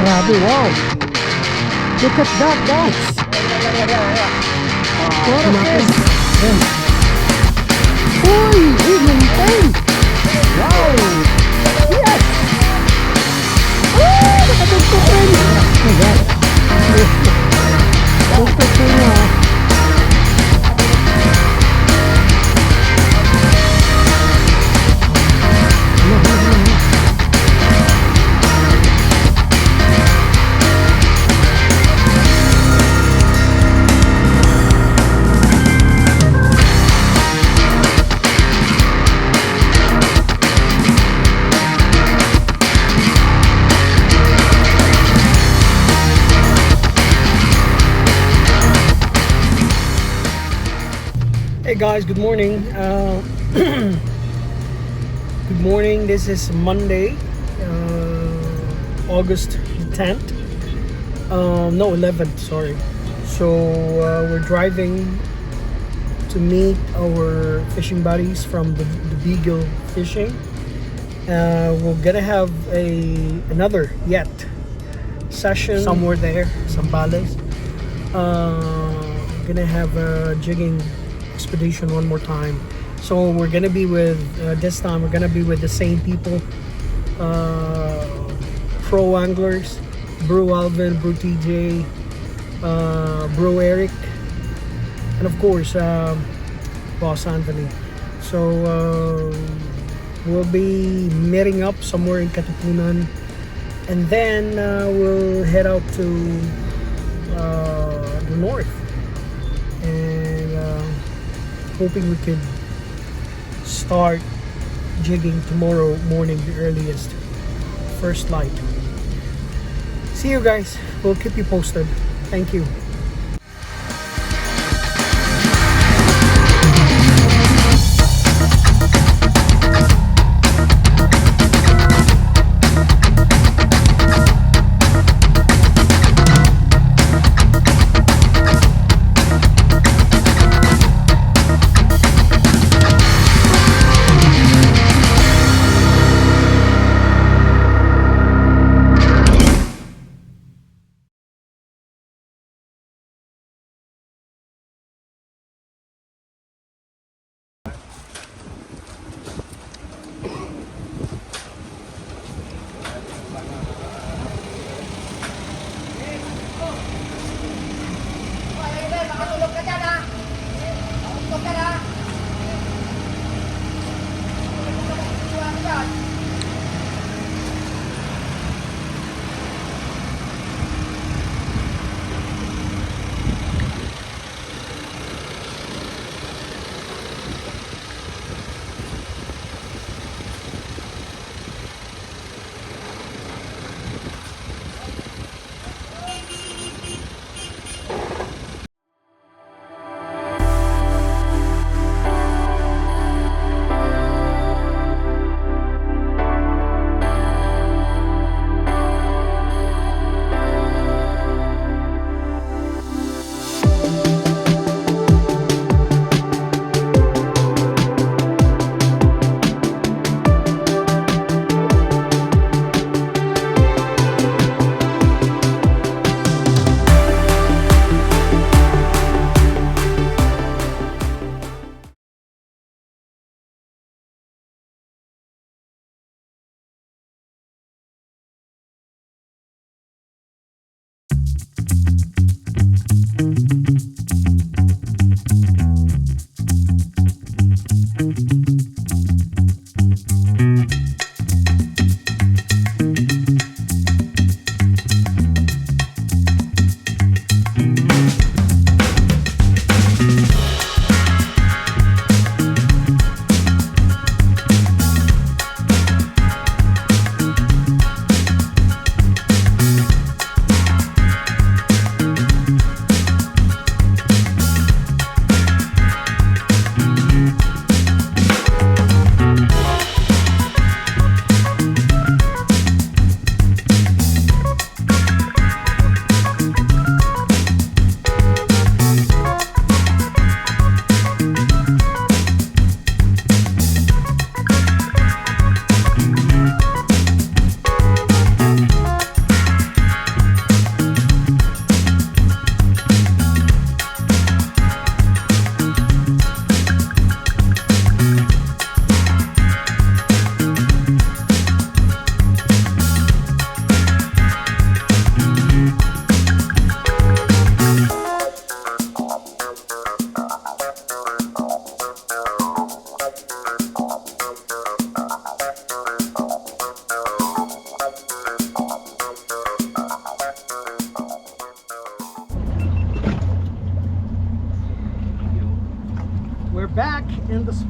Grabe, wow. Look at that, guys. What a fish. Uy, maintain. Wow. Yes. Oh, nakatugtog rin. Tugtog rin niya. Hey guys, good morning. Good morning. This is Monday, August 10th. No, 11th. Sorry. So we're driving to meet our fishing buddies from the Beagle Fishing. We're gonna have another yet session somewhere there, Zambales. Gonna have a jigging expedition one more time. So we're gonna be with this time we're gonna be with the same people, pro anglers, Bro Alvin, Bro TJ, Bro Eric, and of course Boss Anthony. So we'll be meeting up somewhere in Katipunan, and then we'll head out to the north, and hoping we could start jigging tomorrow morning, the earliest, first light. See you guys. We'll keep you posted. Thank you.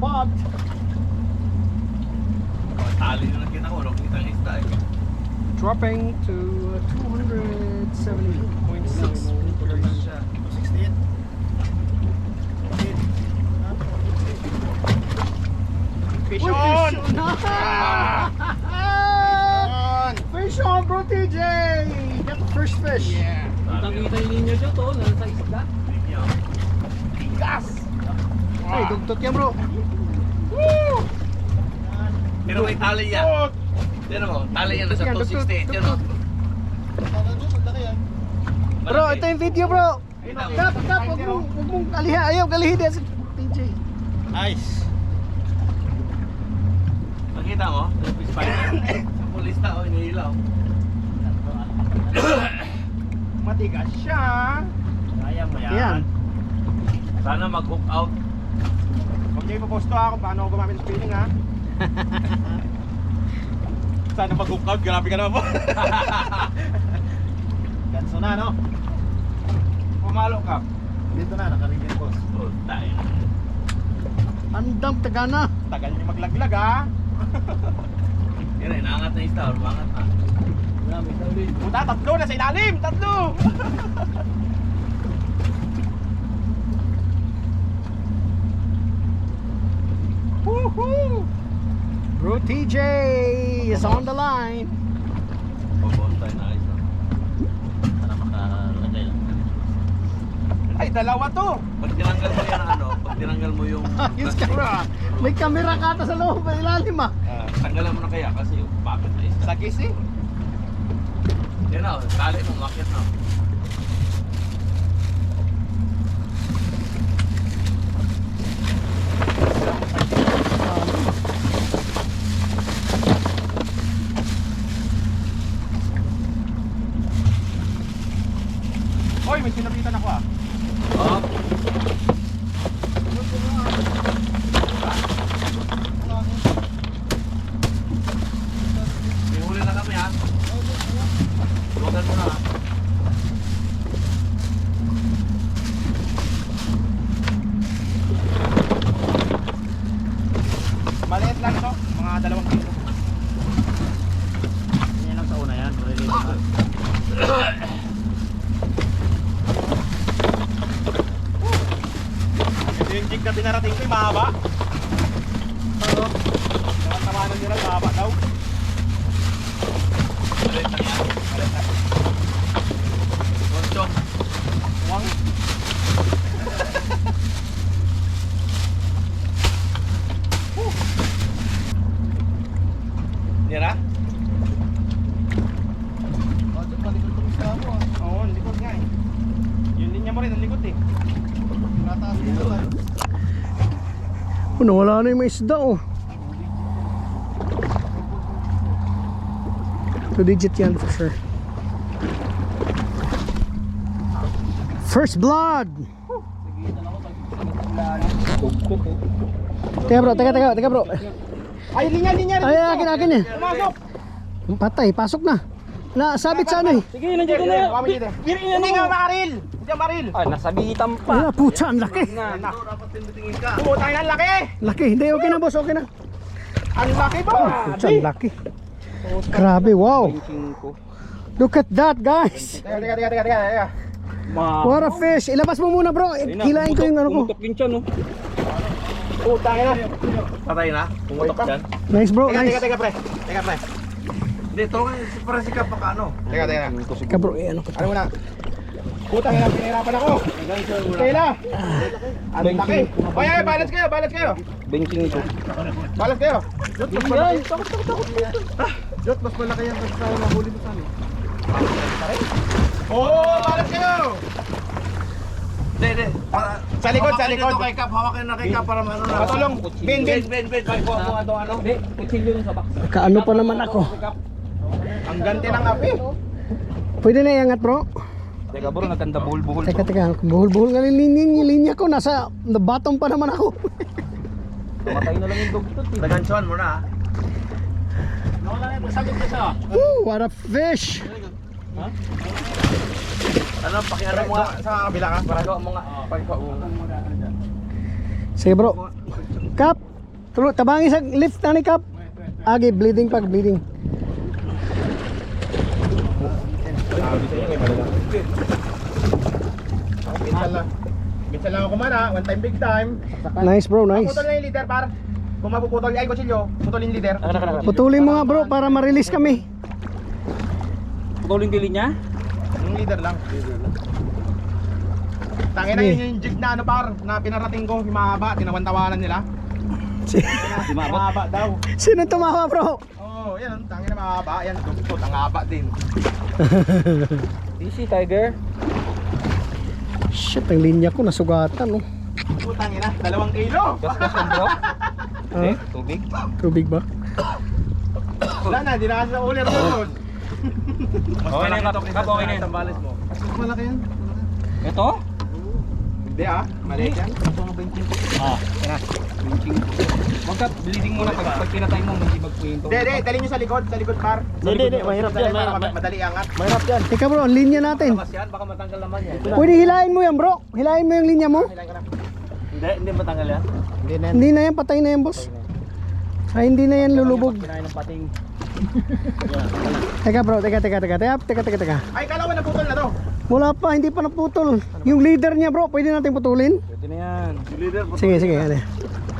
spot. Tali na lang kinakulong, kitang isda eh. Dropping to 270.6 meters. 68. Fish on! Fish on, bro TJ! Got the first fish. Yeah. Kita yung linya dyan to, nasa isda. Tigas! Ay, dugtot yan bro. Woo! Pero may tali yan. Pero mo, tali yan nasa Yan, 268 yan. dugtot. Bro, ito yung video bro. Kap, wag mong kaliha. Ayaw, kalihin yan si TJ. Nice. Nakita mo? Fish finder. Sa pulis na, oh, inihilaw. Matigas siya. Kaya mo Yan. Sana mag-hook out. Huwag niyo ipoposto ako paano ako gumamit ng spinning ha. Sana mag-hook out, grabe ka naman po. Ganso na no? Pumalo ka. Dito na, nakaringin po. Oh, tayo. Andam tagana. Tagal niyo maglaglag ha. Yan eh, naangat na isda. Umangat na. Puta, tatlo na sa ilalim! Tatlo! Woohoo! Bro TJ is on the line. Pabonsay na isda. Para makalagay lang. Ay, dalawa to! Pag tinanggal mo yan ano, pag tinanggal mo yung Ayos ka bro. May camera ka ata sa loob, may ilalim ah. tanggalan mo na kaya kasi yung bakit na isda. Sagis eh. Yan na, tali mo, makit na. Hoy, may sinabitan ako ah. Oh. May huli na kami ha. Huwagan mo na ha. Maliit lang ito, mga 2 kilo. Yan lang sa una yan, maliliit na. Yung jig na pinarating ko, mahaba. Oo. Naman nila, mahaba daw. Malit lang yan. Malit lang. Poncho. Huwag. Yan ha? Oo, likod nga eh. Yung linya mo rin, ang likod eh. Oh, nawala na yung may isda oh. 2 digit yan for sure. First blood. Teka bro. Ay, linya rin Ay, akin eh. Pumasok! Patay, pasok na. Nasabit sa ano eh. Sige, nandiyan ka na. Hindi nga maril! Hindi nga maril! Ah, nasabitan pa. Wala, putsa, ang laki. Dapat tinitingin ka. Putang ina, ang laki! Laki, hindi, okay na boss, okay na. Ang laki ba? Putsa, ang laki. Grabe, wow. Look at that, guys. Teka. What a fish. Ilabas mo muna bro. Kilain ko yung ano ko. Pumutok yun siya, no? Putang ina. Patay na. Pumutok dyan. Nice bro, nice. Teka pre. Hindi, tulungan para si Kap baka ano. Teka. Ka bro, ano ko. Ano muna? Putang ina, pinahirapan ako. Kayla. Ang laki. Oy, balance kayo. Benching ito. Balance kayo. Yan, takot. Jot, mas malaki yan kasi tayo mahuli mo saan. Oh, balance kayo. Hindi. Sa likod. Dito kay Kap, hawakin na kay Kap para ano na. Patulong. Ben. Ben. Pagkuha mo nga itong ano. Hindi, kutsilyo sa box. Kaano pa naman ako. Ang ganti ng api. Pwede na iangat bro. Teka bro, nagkanda buhol-buhol. Teka. Buhol-buhol nga yung linya ko. Nasa the bottom pa naman ako. Matay na lang yung dog to. Tagansuan mo na ha. Woo, what a fish. Ano, pakiano mo nga. Sa kabila ka. Para gawa mo nga. Sige bro. Kap, Tulo, tabangi sa lift na ni Kap. Agi, bleeding pag, bleeding. Sabi sa'yo, may malalang. Minsan lang ako man ha, one time big time. Nice bro, nice. Putol na yung leader par. Kung mapuputol, ay kutsilyo, putulin yung leader. Putulin mo nga bro para ma-release kami. Putulin dili niya? Yung leader lang. Tangin na Sige. yun yung jig na ano par, na pinarating ko, yung mahaba, tinawantawanan nila. Di maabot. Mahaba daw. Sino tumawa bro? Oo, yan, tangin na mahaba, yan, dugtot, ang haba din. Easy, Tiger. Shit, ang linya ko nasugatan no. Putang ina, 2 kilo. Gas-gas lang bro. Ha? Tubig. Tubig ba? Wala na, di na kasi sa ulir doon. Okay na yan, Kap. Okay na yan. Tambalis mo. Malaki yan. Ito? Hindi ah, maliit yan. Ah, tara. Huwag ka bleeding muna pag pinatay mo, hindi magpuwinto. Hindi, dalhin nyo sa likod par. Hindi, mahirap yan, mahirap. Madali angat. Mahirap yan. Teka bro, ang linya natin. Mas yan, baka matanggal naman yan. Pwede hilain mo yan bro. Hilain mo yung linya mo. Hindi matanggal yan. Hindi na yan, patay na yan boss. Ay, hindi na yan lulubog. Kinain ng pating. Teka bro, teka. Ay, kala ko naputol na to. Wala pa, hindi pa naputol. Yung leader niya bro, pwede natin putulin? Pwede na yan. Sige, ano.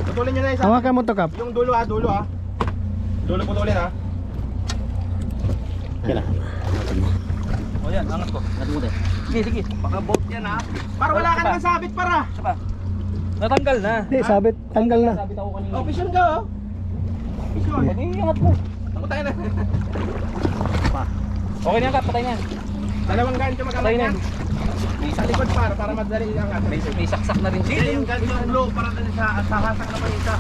Putulin nyo na isa. Hawakan mo to Kap. Yung dulo ah, dulo ah. Dulo putulin ah. O yan, angat ko. Angat mo din. Sige, sige. Baka boat yan ha. Para wala ka naman sabit para. Isa pa. Natanggal na. Hindi, sabit, tanggal na. Sabit ako kanina. Oh, vision ka oh. Vision. Pwede angat mo. Ako tayo na. Okay na yan, Kap. Patay na yan. 2 gancho Patay mag-angat na yan. yan. Sa likod para madali angat. May saksak na rin Hindi, siya. yung ganito yung blow para sa hasak naman isa.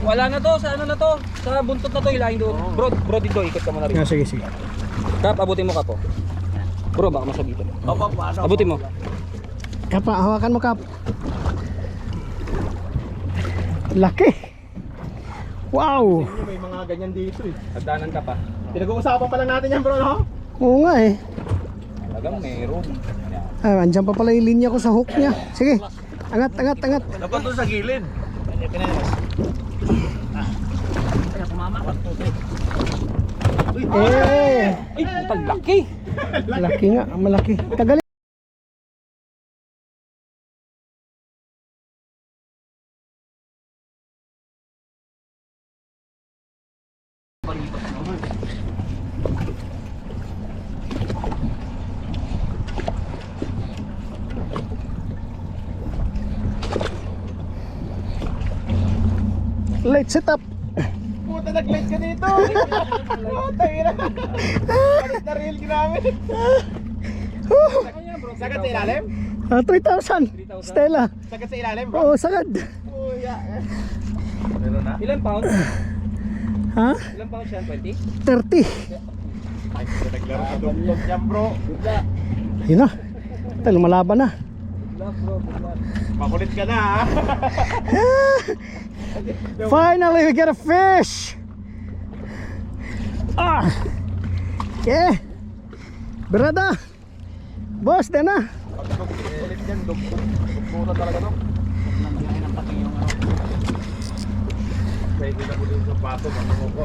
Wala na to, sa ano na to. Sa buntot na to, hilahin doon. Bro dito, ikot ka muna rin. Sige. Kap, abutin mo, Kap. Oh. Bro, baka masabitan. Opo, paano? Abutin mo. Kap, hawakan mo Kap. Laki. Wow. May mga ganyan dito eh. Hagdanan ka pa. Pinag-uusapan pa lang natin yan bro no? Oo nga eh. Talagang meron. Ah, andyan pa pala yung linya ko sa hook niya. Sige. Angat. Dapat doon sa gilid. Eh, Ay, putang laki. laki nga, malaki. Tagalin. Light setup. Puta nag-light ka dito. Puta ina. Palit na reel ginamit. Sagad sa ilalim? 3,000. Stella. Sagad sa ilalim bro? Oo, sagad. Kuya. Ilan pound? Ha? Ilan pound siya? 20? 30. Ay, naglaro ka dugtog yan bro. Yun na. Ito, lumalaban na. Makulit ka na ha. Finally, we get a fish. Ah. Yeah. Berada. Boss, din na. Makulit yan, dugtog talaga to. Pwede na mo din sa pato, ano mo po.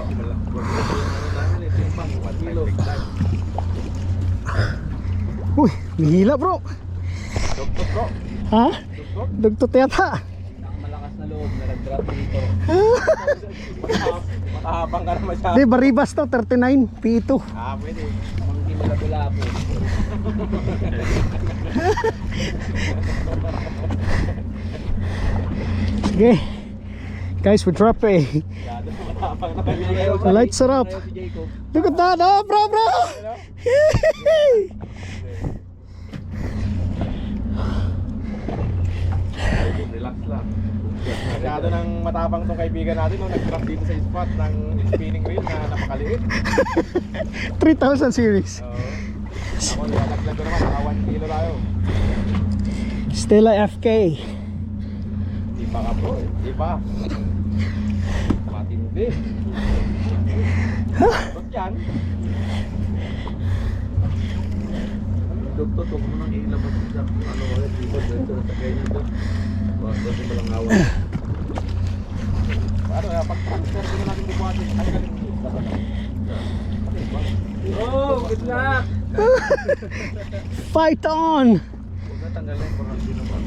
Uy, mihila bro. Dugtog bro. Ha? Dugtot yata. Malakas na loob na nag-drop dito. Makahabang ka na masyado. Di, baribas to, 39. P2. Ah, pwede. Hindi mo labo-labo. Sige. Guys, we drop eh. The lights are up. Si Jacob. Look at that. Oh, bro. Relax lang. Masyado nang matapang tong kaibigan natin nung nag-drop dito sa spot ng spinning reel na napakaliit. 3,000 series. Ako nilalaglag ko naman, mga 1 kilo tayo. Stella FK. Di pa ka bro eh, di pa. Matindi. Ba't yan? Dugtot, huwag mo nang ilabas sa ano ulit dito sa kanya to. Basta mo lang awan. pag-transfer din natin deposit. Ay, galing. Oh, good luck! Fight on! Huwag na tanggalin, parang sino ba?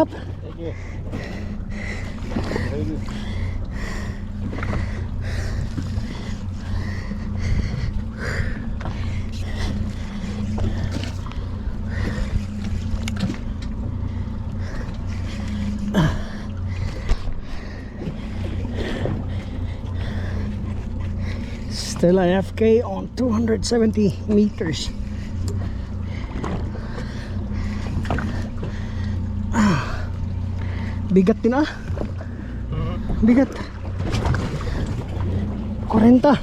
Up! Sige. Still AFK on 270 meters. Bigat din ah. Bigat. 40.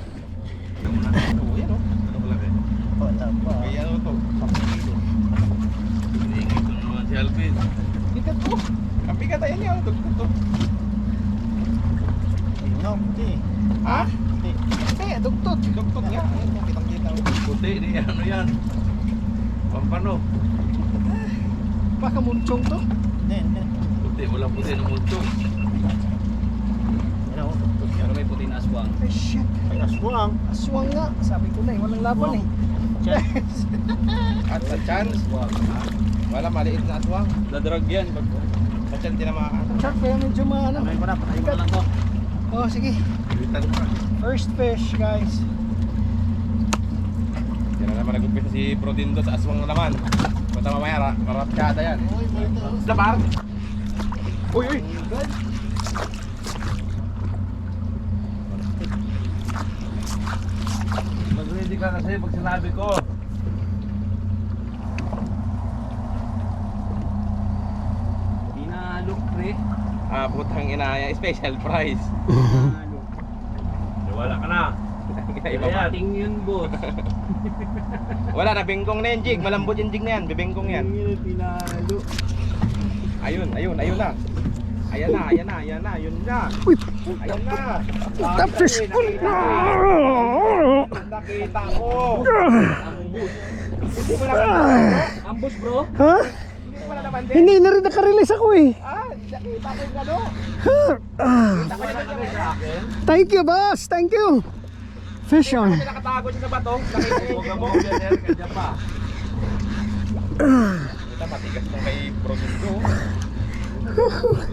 Yan o. Ano malaki? May ano to? 10 kilo. Hinihingi ko naman si Alvin. Bigat to. Ang bigat ay yan. Dugtog to. Ha? Dugtog. Dugtog nga. Ayun, kitang-kita. Puti, di ano yan. Pampano. Baka munchong to. Puti, wala puti ng mucho. Pero may puti na aswang. Ay shit. Ay, aswang. Aswang nga. Sabi ko na eh. Walang laban eh. At sa chance. Wala, maliit na aswang. Dadrag yan. Sa chance, di na makakano. Shark kaya medyo maano. Patayin mo na lang to. Oh sige. Bitan pa. First fish guys. Yan na naman nag-umpisa si Prodindo sa aswang na naman. Punta mamaya, marapsyada yan. Labar! Uy, uy! Mag-ready ka kasi pag sinabi ko. Pinalok pre. Putang inaya, special prize. Pinalok. Wala ka na. Iba pa. Ating yun boss. Wala na, bengkong na yan, Jig. Malambot yung Jig na yan, bibengkong yan. Pinalok. Ayun na. Ayan na, yun na. Uy. Ayun na. Top fish. Nakita ko. Hindi mo na Ambush bro. Ha? Hindi mo na naman din. Hindi na rin nakarelease ako eh. Nakita ko yung gano. Thank you boss. Thank you. Fish on. Nakatago siya sa bato. Nakita Huwag ka mo ganyan, kanya pa. Ito, matigas nung kay Prodindo.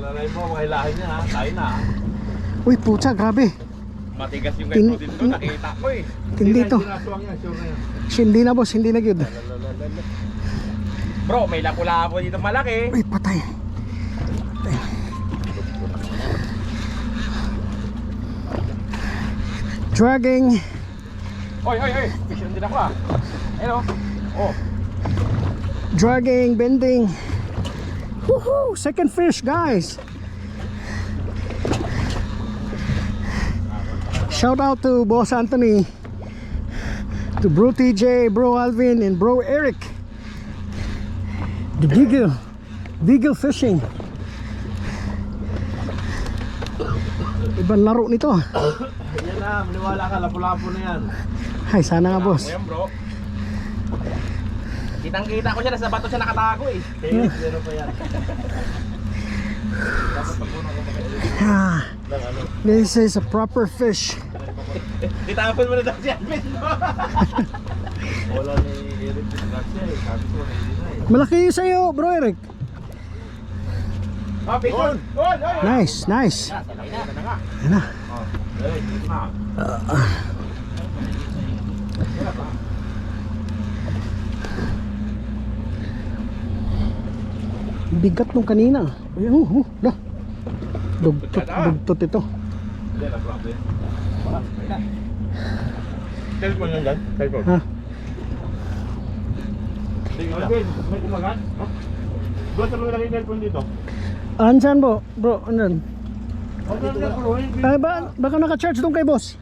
Lalay mo, mahilahin niya ha. Tayo na ha. Uy pucha, grabe. Matigas yung kay Prodindo, nakita ko eh. Hindi to. Sinaswang yan, sure na yan. Hindi na boss, hindi na good. Bro, may lapu-lapo dito malaki. Uy, patay. Dragging. Oy. Vision din ako ah. Ayun oh. Dragging, bending. Woohoo! Second fish, guys. Shout out to Boss Anthony, to Bro TJ, Bro Alvin, and Bro Eric. The Beagle fishing. Ibang laro nito. Yan na, maniwala ka, lapu-lapu na yan. Ay, sana nga boss. Ayan bro. Kitang-kita ko siya, sa bato siya nakatago eh. Kaya, zero pa yan. Dapat pagpunan ko Ah, ng ano. this is a proper fish. Ditapon mo na daw si Alvin. Wala ni Eric din kasi eh. Sabi ko, hindi na eh. Malaki yung sa'yo, Bro Eric. Oh, picon! Nice. Ano nga? Yan na. Eric, dito na. Bigat nung kanina. Ayun, dah. Dugtot ito. Hindi, nag-grabe. Cellphone yan dyan? Cellphone. Ha? Alvin, may kumagat? Doon sa mga naging cellphone dito. Ansan po? Bro, anan? Okay. Ay, baka naka-charge doon kay boss.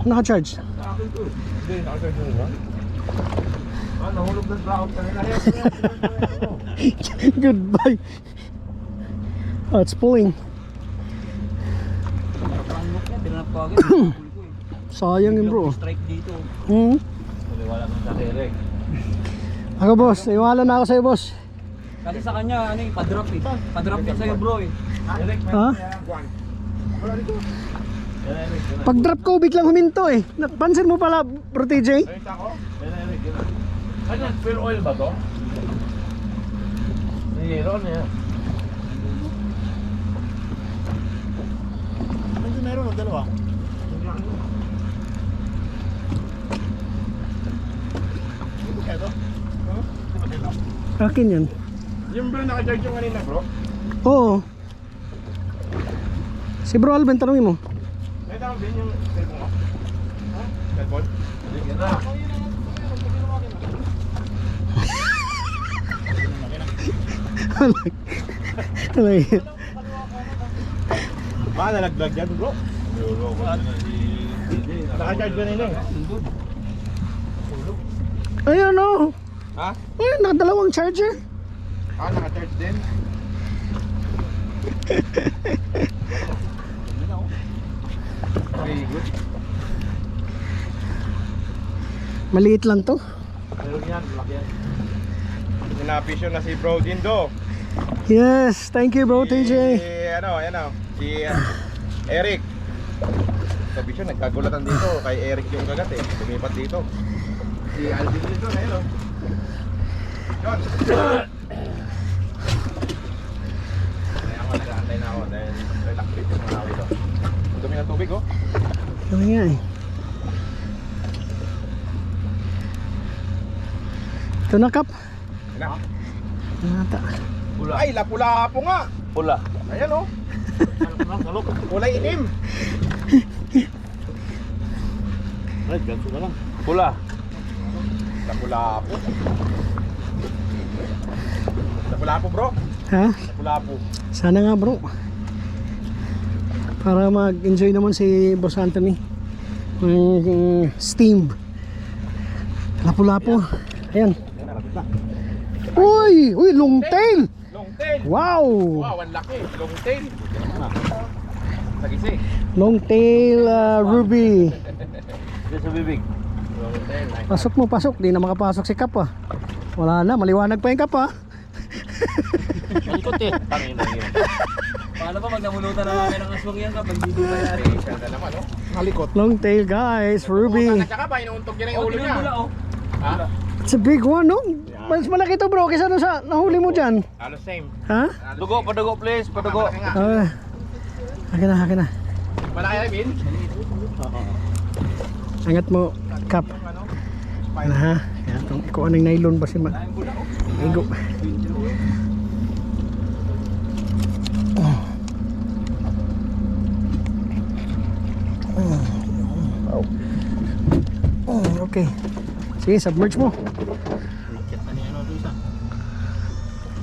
Naka-charge. Hindi, naka-cellphone mo ba? Nahulog ng dragon kanina. Goodbye. Oh, it's pulling. Pinalok yan. Tinanap ko agad. Huli ko eh. Sayang yun bro. Strike dito. Maniwala ka sa Eric. Ako boss, iwala na ako sa'yo boss. Kasi sa kanya, ano eh, padrop eh. Padrop yan sa'yo bro eh. Eric, may Ha? Juan. Wala dito. Pag drop ko, biglang huminto eh. Napansin mo pala, Bro TJ? Ay, ako. Ano, fuel oil ba to? Zero na yan. Meron ng dalawa. Akin yan. Yung bro, naka-charge yung kanina bro. Oo. Si Bro Alvin, tanongin mo. May tawag din yung cellphone mo. Ha? Cellphone? Sige na. Ano yun? Baka nalaglag yan bro. Naka-charge kanina eh. Ayun o. Ha? Ayun, nakadalawang charger. Ah, naka-charge din. Very good. Maliit lang to. Meron yan, laki yan. Sinapisyo na si Bro Dindo. Yes, thank you Bro TJ. Si Eric. Sabi siya, nagkagulatan dito. Kay Eric yung kagat eh. Lumipat dito. Si Alvin dito, ayun o. John. Kaya ako nag-aantay na ako dahil relax yung mga tao dito. Ang dumi ng tubig oh. Ano nga eh. Ito na Kap. Yan na. Nata. Pula. Ay, lapu-lapo nga. Pula. Ayan oh. Kulay inim. Ay, ganito na lang. Pula. Lapu-lapo. Lapu-lapo bro. Ha? Lapu-lapo. Sana nga bro. Para mag-enjoy naman si Boss Anthony. Steam. Lapu-lapo. Ayan. Ayan na, lapit na. Uy! Uy! Long tail! Long tail. Wow! Wow, ang laki. Long tail. Sagisi. Long tail ruby. Ito sa bibig. Long tail. Pasok mo, pasok. Di na makapasok si Kap ah. Wala na, maliwanag pa yung Kap ah. Malikot eh. Tangin na yun. Paano ba pag namulutan na namin ang aswang yan kapag hindi ba yari? Siya na naman oh. Malikot. Long tail guys, ruby. At saka pa, inuuntog niya na yung ulo niya. oh. Ha? It's a big one no? Mas malaki to bro kaysa doon sa nahuli mo dyan. Halos same. Ha? Padugo, padugo please. Padugo. Malaki nga. Akin na, akin na. Malaki na, Bin? Angat mo, Kap. Ano? Ano ha? Yan, itong ikuha ng nylon ba si man. Igo. Okay. Sige, submerge mo.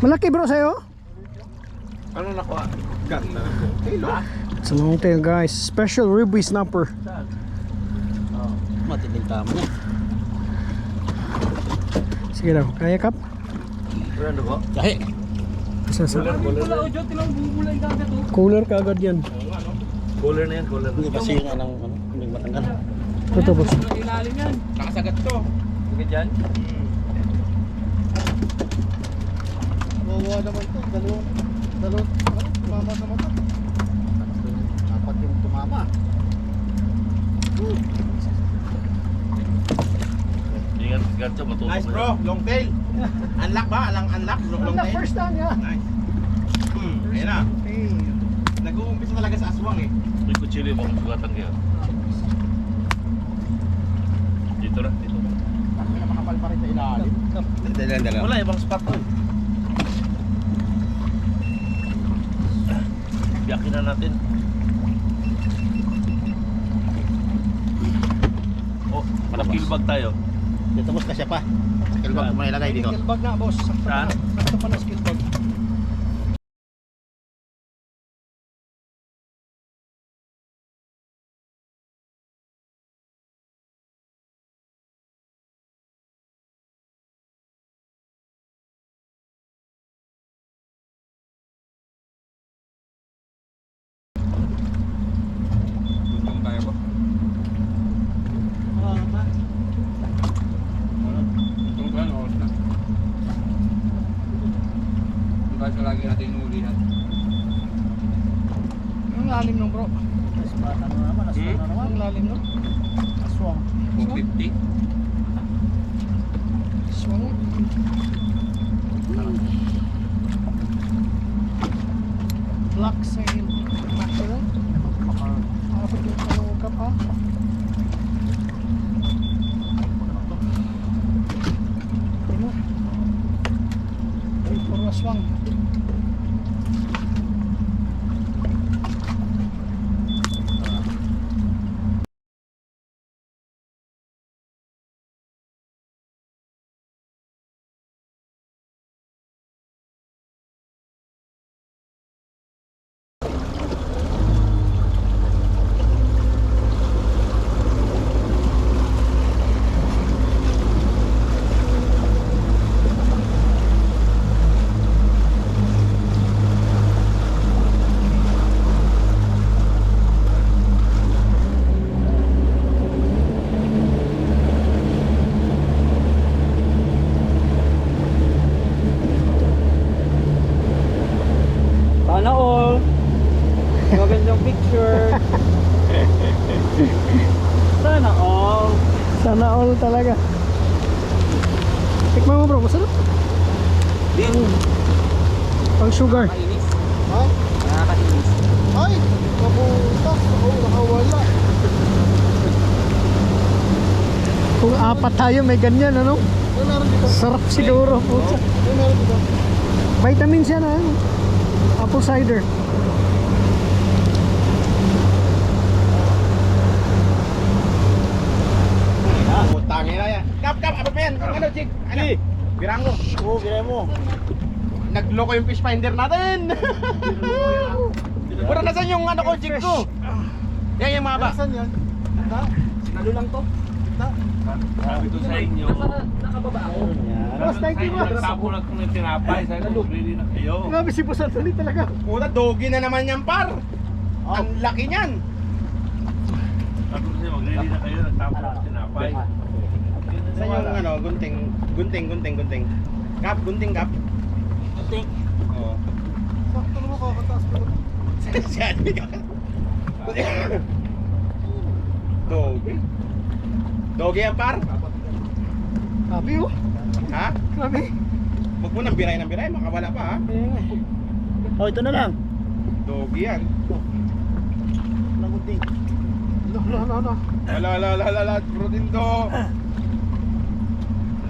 Malaki bro sa'yo? Ano nakuha? Ganda ng tail oh. It's a long tail guys. Special ruby snapper. Matinding tama niya. Sige daw, kaya Kap? Wala na ba? Kahe. Isa sa Wala o Diyot, tinang bubulay kagad oh. cooler kagad yan. Cooler na yan, cooler. Hindi kasi yun ng ano, hindi matanggal. Ito boss. Ang ilalim yan. Nakasagat to. Sige dyan. Wawa naman to, dalawang, tumama sa mata. Apat yung tumama. Ingat, ganito, matutok Nice bro, long tail. Unlock ba? Unlock? Long tail? First time yeah. Nice. Ayan na. Nag-uumpisa talaga sa aswang eh. May kutsilyo bang sugatan kaya? Dito na, dito na. Bakit na makapal pa rin sa ilalim? Dala. Wala, ibang spot to. Biyakin na natin. Oh, kill-bag tayo. Dito boss kasi pa. Skill bag mo ilagay dito. Skill bag na boss. Saan? Sakto pa na skill bag. Tuntung tayo ba? Tuntung tayo, oras na. Tuntung tayo sa lagi natin inuulihan. Ang lalim ng bro. Ang lalim no? Aswang. 250. Aswang. Black sail. Mackerel. Kapag yung kalungkap ha. Ano? Ay, puro aswang. Sana all. Magandang picture. Sana all. Sana all talaga. Tikman mo bro, masarap. Din. Pang sugar. Nakakainis. Ha? Nakakainis. Ay! Nabutas. Ako, nakawala. Kung apat tayo may ganyan, ano? Ano meron dito? Sarap siguro. Puta. Ano meron dito? Vitamins yan, ano? Apple cider. Putangin na yan. Kap, apa pa yan? Ano, Jig? Ano? Birango. Oo, gaya mo. Nagloko yung fish finder natin. Pura nasan yung ano ko, Jig ko? Yan yung mga ba? Saan yan? Ha? Sinalo lang to. Sabi ko sa inyo. Nakababa ako. Boss, thank you, boss. Nagtapo lang kung may tinapay. Sabi ko, ready na kayo. Grabe si Boss Anthony talaga. Puta, dogi na naman yan, par. Ang laki niyan. Sabi ko sa'yo, mag-ready na kayo. Nagtapo lang ng tinapay. Saan yung ano, gunting. Kap, gunting kap. Gunting. Oo. Sakto naman kakataas ko. Sabi ka. Dogi. Dogi yan, par. Grabe oh. Ha? Grabe. Huwag mo nang biray, makawala pa ha. Oh, ito na lang. Dogi yan. Nangunting. No. Ala, Prodindo.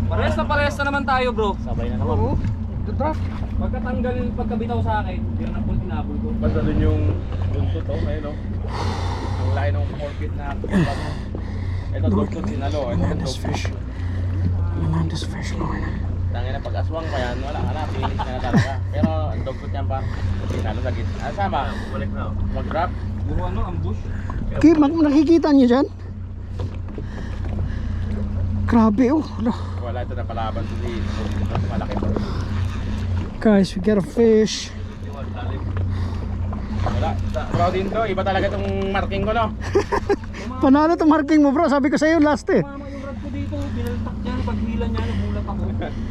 Parehas na naman tayo, bro. Oo. The draft. Pagkabitaw sa akin, yun ang full tinabol ko. Basta dun yung buntot oh, ayun oh. Ang laki ng orbit na ito buntot sinalo. Tremendous fish. Tremendous fish, Lord. Tangin na pag-aswang pa yan, wala ka na, finish na talaga. Pero ang dogfoot yan pa, sinalo sa gitna. Sama, Balik na. mag-drop. Puro ano, ambush. Nakikita niyo dyan? Grabe oh. Hala. Wala ito na palaban sa si malaki pa. Guys, we got a fish. Wala. Proud din to, iba talaga itong marking ko no. Panalo to marking mo bro. Sabi ko sa'yo last eh. Tumama yung rod ko dito, binaltak niya, paghila niya, nagulat ako.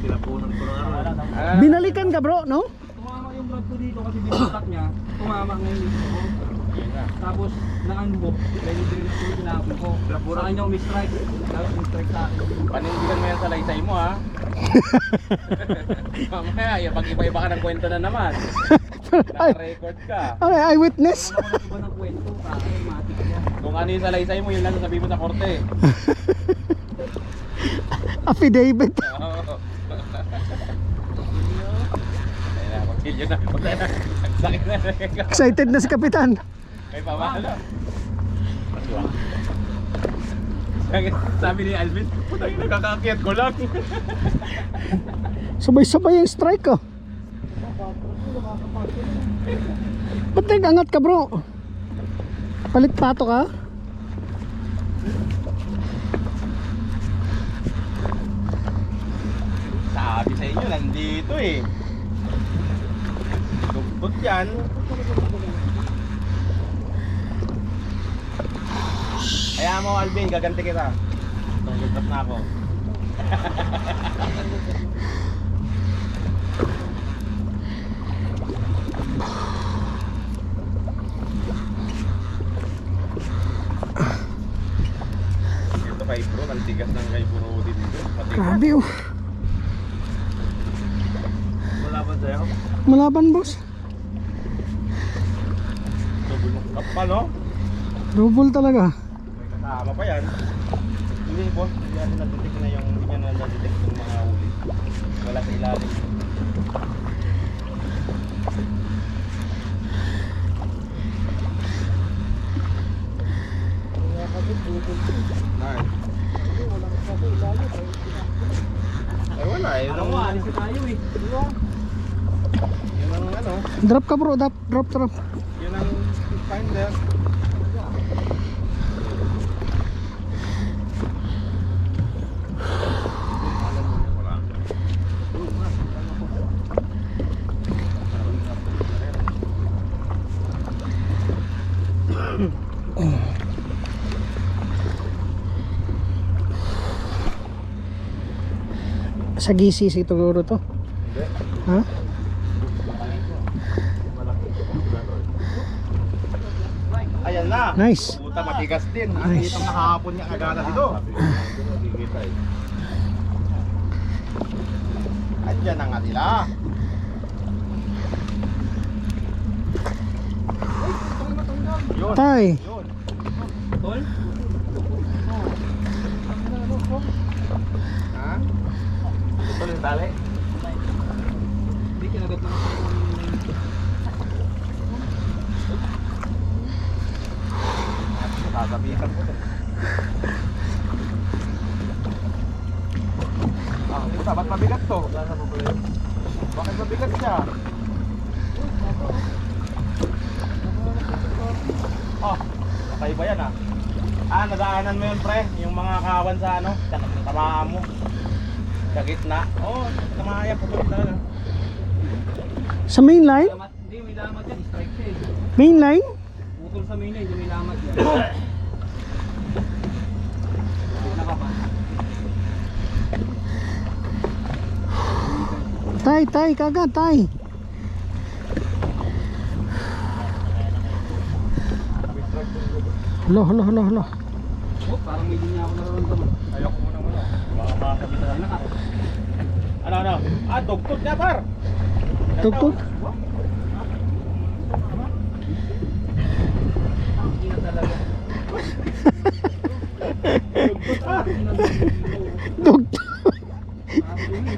Tinapunan ko na ano. Binalikan ka bro, no? Tumama yung rod ko dito kasi binaltak niya, tumama ngayon dito. Tapos naanbok, kaya hindi rin ako tinapon ko. Sa kanya umi-strike, tapos umi-strike sa akin. Panindigan mo yan sa laysay mo ha. Mamaya, pag iba-iba ka ng kwento na naman. Naka-record ka. Ay, eyewitness. Wala ko iba ng kwento, kasi matik niya. Kung ano yung sa laysay mo, yun lang sasabihin mo sa korte. Affidavit. Oo. Ayun na, mag-kill yun na. Ang sakit na. Excited na si Kapitan. May pamahalo. Aswang. Sabi ni Alvin, putang ina, kakaakyat ko lang. Sabay-sabay yung strike oh. Ba't nag-angat ka bro? Palit pato ka? Sabi sa inyo, nandito eh. Tugtog yan. Kaya mo Alvin, gaganti kita. Tungkol na ako. bro din dito. Pati Grabe oh. Wala ba sa'yo? Malaban boss. kapal, no? Double talaga. May kasama pa yan. Hindi, boss. Hindi natin nadetect na yung hindi na nadetect yung mga huli. Wala sa ilalim. Nice. Ay, wala eh. Alam mo, alis na tayo eh. Yun ang ano. Drop ka bro, drop. Yun ang finder. Sa GCC siguro to. Hindi. Ha? Ayan na. Nice. Puta, matigas din. Nice. Nakikita nakahapon niya agala dito. Andyan na nga nila. Yun. Tay. Yun. Tol? Ha? Ito yung tali. Hindi, kinagat lang ako. Sasabihan ko to. Ah, ito, ba't mabigat to? Bakit mabigat siya? Oh, kakaiba yan ah. Ah, nadaanan mo yun pre, yung mga kawan sa ano, tamaan mo. Sa gitna. Oh, tamaya po talaga. Sa main line? Lamat, hindi, may lamat yan. Strike siya eh. Main line? Putol sa main line, may lamat yan. Wala ka ba? Tay, kagad, tay. Lo. Oh, parang may linya ako nararamdaman. Ayoko muna muna. Baka makasabitan Ayun na ka. Ano? Ah, dugtog niya par. Tugtog. Hindi na talaga. Tugtog.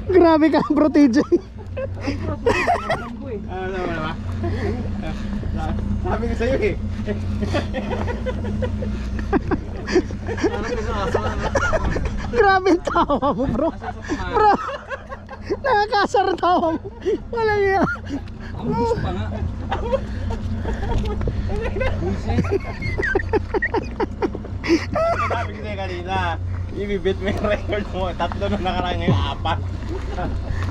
Grabe ka, bro TJ. Alam ko eh. Ano ba? Sabi ko sa'yo eh. Grabe ang tawa mo, bro. Bro. Nakakasar ang tawa mo. Wala niya. Ang gusto pa nga. Buisit. Sabi ko sa'yo kanina, ibibit mo yung record mo. 3 na nakaraan ngayon, 4.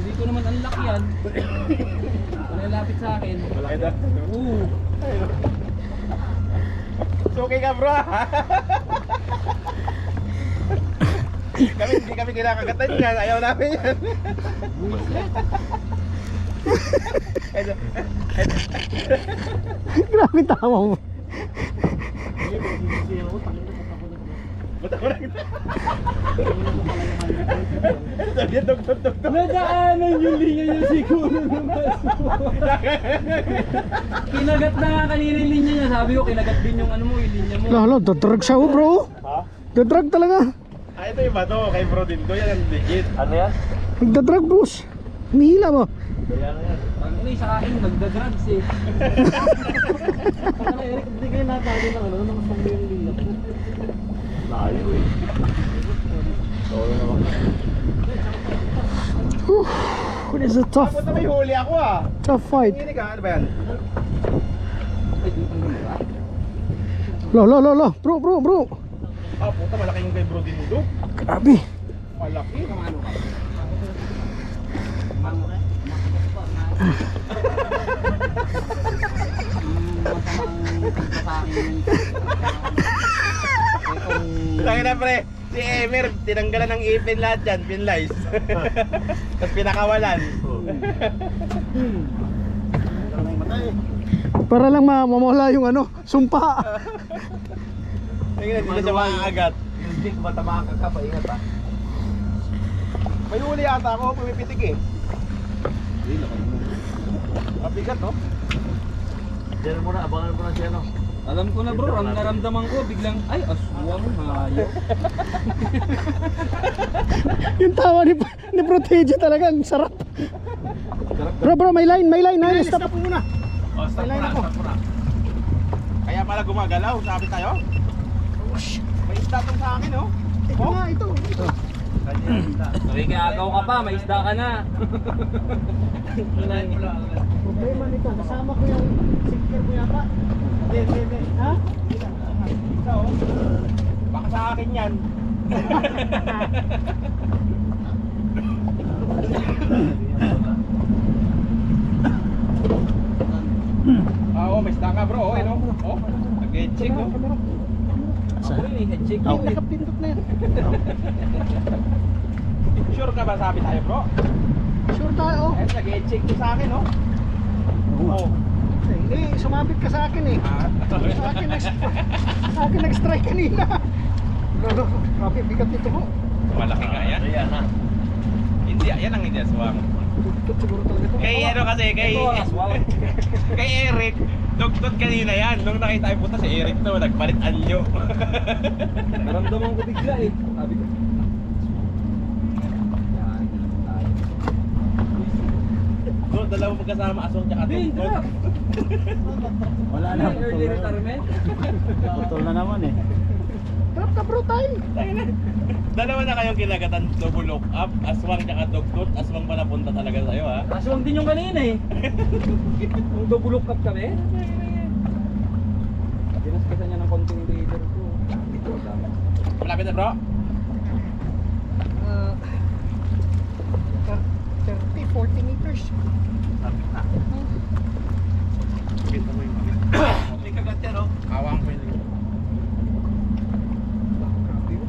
Hindi ko naman ang laki yan. Wala lapit sa akin. Malaki na. Oo. Suki ka bro. Hindi kami kinakagatan yan. Ayaw namin yan. Grabe ang tawa mo. Ba't ako lang ito? Sabi yan, dog. Nadaanan yung linya niya siguro naman. Kinagat na nga kanina yung linya niya. Sabi ko, kinagat din yung ano mo, yung linya mo. Lalo, dadrag siya, oh, bro. Ha? Dadrag talaga. Ah, ito yung bato. Kay bro din to. Yan ang legit. Ano yan? Nagdadrag, bros. Humihila mo. Kaya na yan. Pag ano sa akin, nagda-drugs eh. Pag Eric, hindi kayo natalo ng ano, naman pang yung linya ko. Layo eh. Solo naman. It is a tough, Tapos na may huli ako ah. tough fight. Hindi ka, ano ba yan? Ay, dito ba? Lo. Bro. Ah, puta, malaki yung kay bro din ito. Grabe. Malaki. Kamano ka? Tangin na pre, si Emer, tinanggalan ng ipin lahat yan, pinlice. Tapos pinakawalan. Para lang mamawala yung ano, sumpa. Tingnan, dito siya makakagat. Hindi ko matamaan ka pa, ingat ha. May huli ata ako, pumipitik eh. Mabigat, no? Diyan mo na, abangan mo na siya, no? Alam ko na bro, ang naramdaman ko biglang, ay aswang hayo. Yung tawa ni Protege talaga, ang sarap. Bro, may line. Stop muna. O, stop mo na, stop mo na. Kaya pala gumagalaw, sabi tayo. May isda tong sa akin, oh. Ito nga, ito. Kanya, isda. Nakikiagaw ka pa, may isda ka na. Unahin mo lang. Problema nito, kasama ko yung sinker mo yata. Hindi. Ha? Isa, oh. Baka sa akin yan. Oo, may isda ka bro, oh, ano? Oh, nag-check, oh. Ako rin eh, headcheck Oh, yun. nakapindot na yan. Sure ka ba sabi tayo bro? Sure tayo. Eh, nag-check to sa akin, oh. Oo. Hindi, sumabit ka sa akin eh. Sa akin nag-strike kanina. No, grabe, bigat nito ko. Malaki nga yan. Ayan na. Hindi, yan ang hindi aswang. Dugtod siguro talaga ito. Kay ano kasi, kay... Ito ang aswang. Kay Eric, dugtod kanina yan. Nung nakita yung puta si Eric to, nagpalit anyo. Naramdaman ko bigla eh. Sabi ko. Yan, tayo. Bro, dalawa magkasama, aswang tsaka Bin, dugtod. drop! Wala na, Early retirement? putol na naman eh. Trap ka bro, time. Dalawa na kayong kinagatan, double look up, aswang tsaka dugtod. Aswang pa napunta talaga sa'yo, ha? Aswang din yung kanina eh. Kung double up kami. Dinaskasan niya ng konting leader ko. Ito, dami. Malapit na bro? 30, 40 meters. Lapit na. Kita mo yung kapit. May kagat yan, no? Awang ko yun. Grabe yun.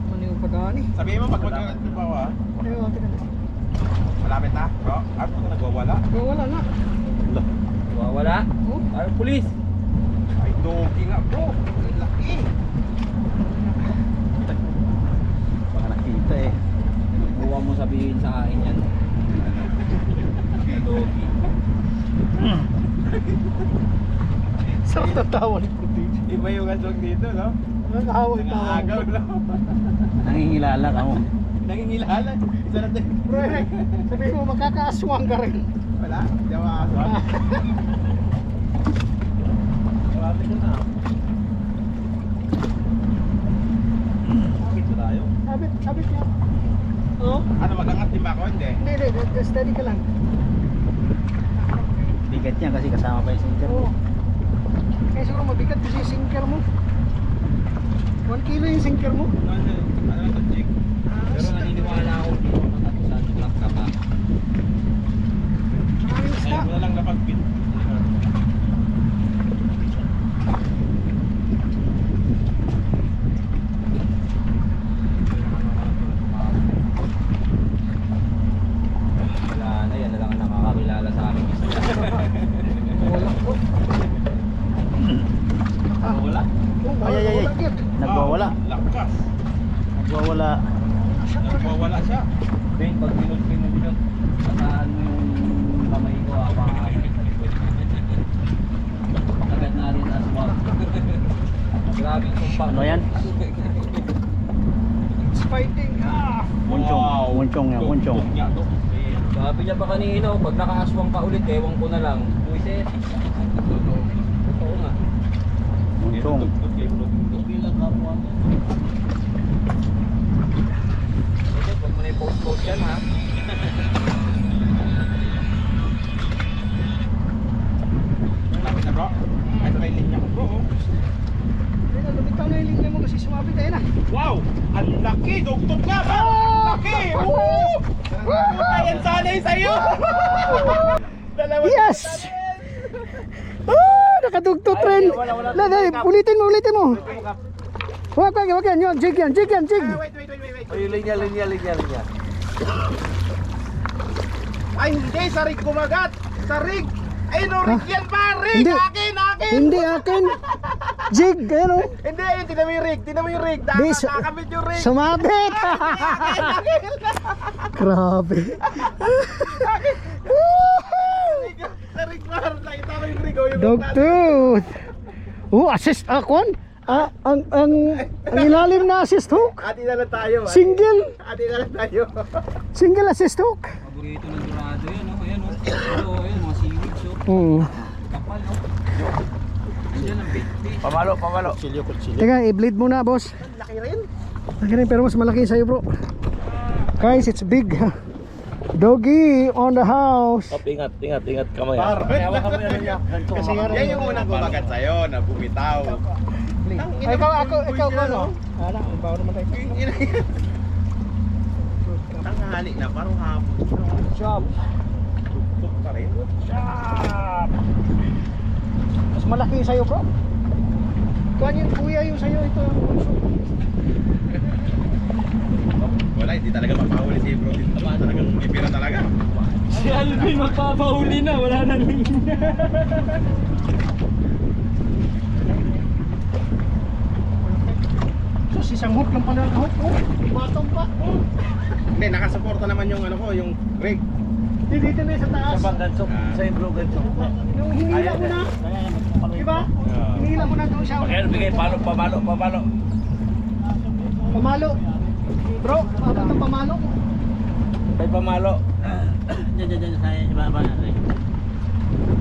Ano yung pagani? Sabihin mo, pag magkagat mo pa, ha? Ayun, tingnan. Malapit na, bro? Ano ka nagwawala? Wala na. Wala. Oh, Ay, pulis. Ay, dogi nga, bro. Ang laki. Baka nakita eh. Huwag mo sabihin sa akin yan. Dogi. sarap na tawa ni Protege. Iba yung aswang dito, no? Nakahawag-tawag. Nangagaw lang. Nangingilala ka mo. Nangingilala. Isa na din. Bro, sabihin mo, magkakaaswang ka rin. Wala, hindi ako aswang. Malapit na na. Lapit na tayo. Sabit niya. Oh? Ano, mag-angat din ba ako? Hindi. Hindi, steady ka lang. Bigat niya kasi kasama pa yung sinker. Oo. Kaya siguro mabigat kasi yung sinker mo. 1 kilo yung sinker mo. Ano ito, Jake? Pero naniniwala ako dito matatusan yung lock ka pa. Maraming isda. Ayaw mo na lang napag-pin. Wala na, yan na lang ang nakakakilala sa akin. Wala po. Wala. Ay. Nagwawala. Lakas. Nagwawala. Nagwawala siya. Ben, pag pinag-pinag, pataan mo yung kamay ko, hawakan sa likod. Agad na rin aswang. Grabe yung sumpa. Ano yan? It's fighting. Munchong. Wow. Munchong yan, munchong. Dugtod nga to. Sabi niya pa kanina, pag nakaaswang ka ulit, ewan ko na lang. Buisit. Totoo nga. Munchong. Dugtod kay bro. Hindi lang kapwa. Ito, pag mo na i-post-post yan ha. Malapit na bro. Ito na yung linya ko bro. oh. Lumitaw na yung linya mo kasi sumabit tayo na. Wow! Ang laki! Dugtod nga ba? Ang laki! Woo! Ayan sanay sa'yo! Dalawa Yes! Nakadugtog rin. Ulitin mo. Wag yan. Jig yan. Wait. Ay, linya. Ay, hindi! Sa rig kumagat! Sa rig! Ay, no, rig yan ba? Rig! Hindi. Akin! Hindi akin. Jig, ayan o. Hindi, ayun, tinan mo yung rig. Bis- Nakakamit yung rig. Sumabit. Akin! Grabe. Eric Mar, nakita ko yung Rigo, yung Dogtooth. Assist akon. Ang ilalim na assist hook. Ati na lang tayo. Single. Ati na lang tayo. Single assist hook. Paborito ng Dorado yan, no? Ayan, no? Pero, ayan, mga seaweed, so. Kapal, no? Andiyan ang bait fish. Pamalo. Teka, i-bleed muna, boss. Laki rin. Laki rin, pero mas malaki sa'yo, bro. Guys, it's big. Doggy on the house. Ingat kamay. Hawakan mo yan niya. Kasi yan yung unang kumagat sa'yo, na bumitaw. Ay, ikaw, ano? Ala, ang bawa naman tayo. Tanghali na, parang hapon. Job. Tuk pa rin. Mas malaki yung sa'yo, bro. Kuhan yung kuya yung sa'yo, ito. Wala, hindi talaga mapahuli si bro. Dito talagang bibira talaga. Si Alvin magpapahuli na, wala na linya. Sus, isang hook lang pala ang hook. Batong pa. Hindi, nakasuporta naman yung ano ko, yung rig. Dito na sa taas. Sa improve ganso. Yung hinila mo na. Diba? Hinila mo na doon siya. Kaya bigay pamalo. Pamalo. Bro, abot ng pamalo. May pamalo. Diyan sa baba na rin.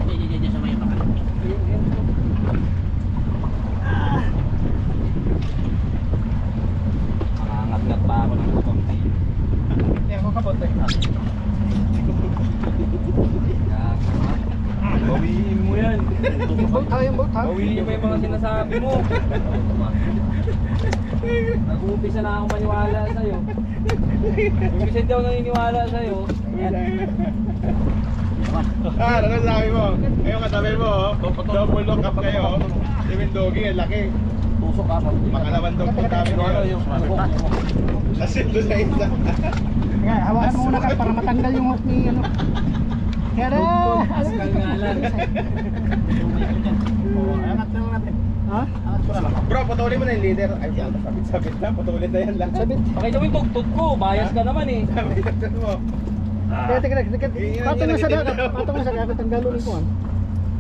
Diyan sa may baka. Angat-ngat pa ako ng konti. Hindi ako kabot eh. Bawiin mo yan. Yung boat ha? Bawiin mo yung mga sinasabi mo. Nag-uumpisa na akong maniwala sa'yo. Umpisa hindi ako naniniwala sa'yo. Ano sabi mo? Ngayon katabi mo, double lock up kayo. Simin Doggy, ang laki. Tusok ako. Makalawan dog po kami niyo. Kasi doon sa isa. Kaya, hawakan mo muna ka para matanggal yung hook ni ano. Kaya na! Pascal nga lang. Angat na lang natin. Ha? Angat ko na lang. Bro, putulin mo na yung leader. Ay, sabit na. Putulin na yan lang. Sabit. Pakita mo yung tugtog ko. Bias ka naman eh. Sabit mo. Teka. Patong na sa dagat. Patong na sa dagat. Ang galo ni Kuan.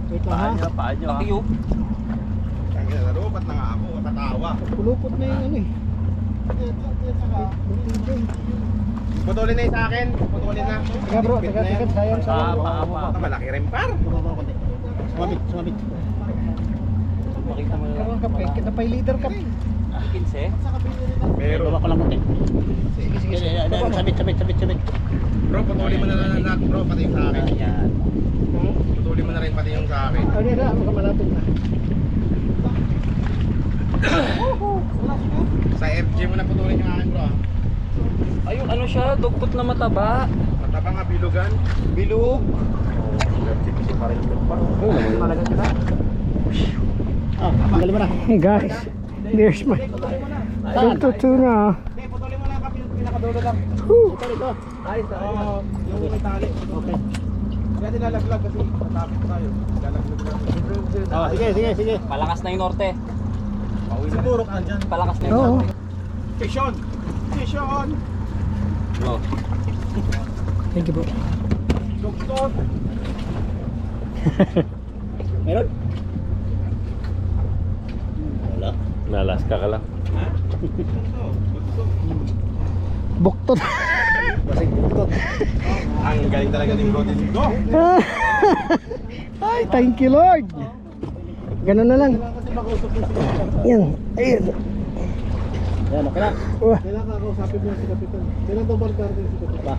Wait lang ha. Paan nyo. Pakiyo. Ang ina, narupat na nga ako. Tatawa. Kulupot na yung ano eh. Putulin na yung sa akin. Putulin na. Teka bro, teka. Sayang sa Malaki rin par. Bumaba konti. Sumabit. Pakita mo na Karoon lang. ka pa. Kita pa yung leader ka. 15. Pero, Bumaba ko lang konti. Sige. Sabit. bro, putulin mo na lang natin bro. Pati yung sa akin. Putulin mo na rin pati yung sa akin. Oh, hindi na. Malapit na. Sa FG mo na putulin yung akin bro. Ayun, ano siya? Dugtot na mataba. Mataba nga bilugan. Bilug. Malagat ka na. Tanggalin mo na. Guys, there's my tuna. Hindi, putulin mo lang kapit pinakadulo lang. Ito. Ayos na. Oo, yung may tali. Okay. Kaya nilalaglag kasi matapit tayo. Nilalaglag lang. Sige. Palakas na yung norte. Siguro ka dyan. Palakas na yung Oo. norte. Station! Oh. Thank you bro. Doktor! Meron? Wala. Nalaska ka lang. Buktot. Basig buktot. Ang galing talaga ni Bro Dito. Ay, thank you Lord. Ganun na lang. Yan. Ayun. Yan, okay na. Wah. Kailangan kakausapin mo si Kapitan. Kailangan daw barkar din si Kapitan.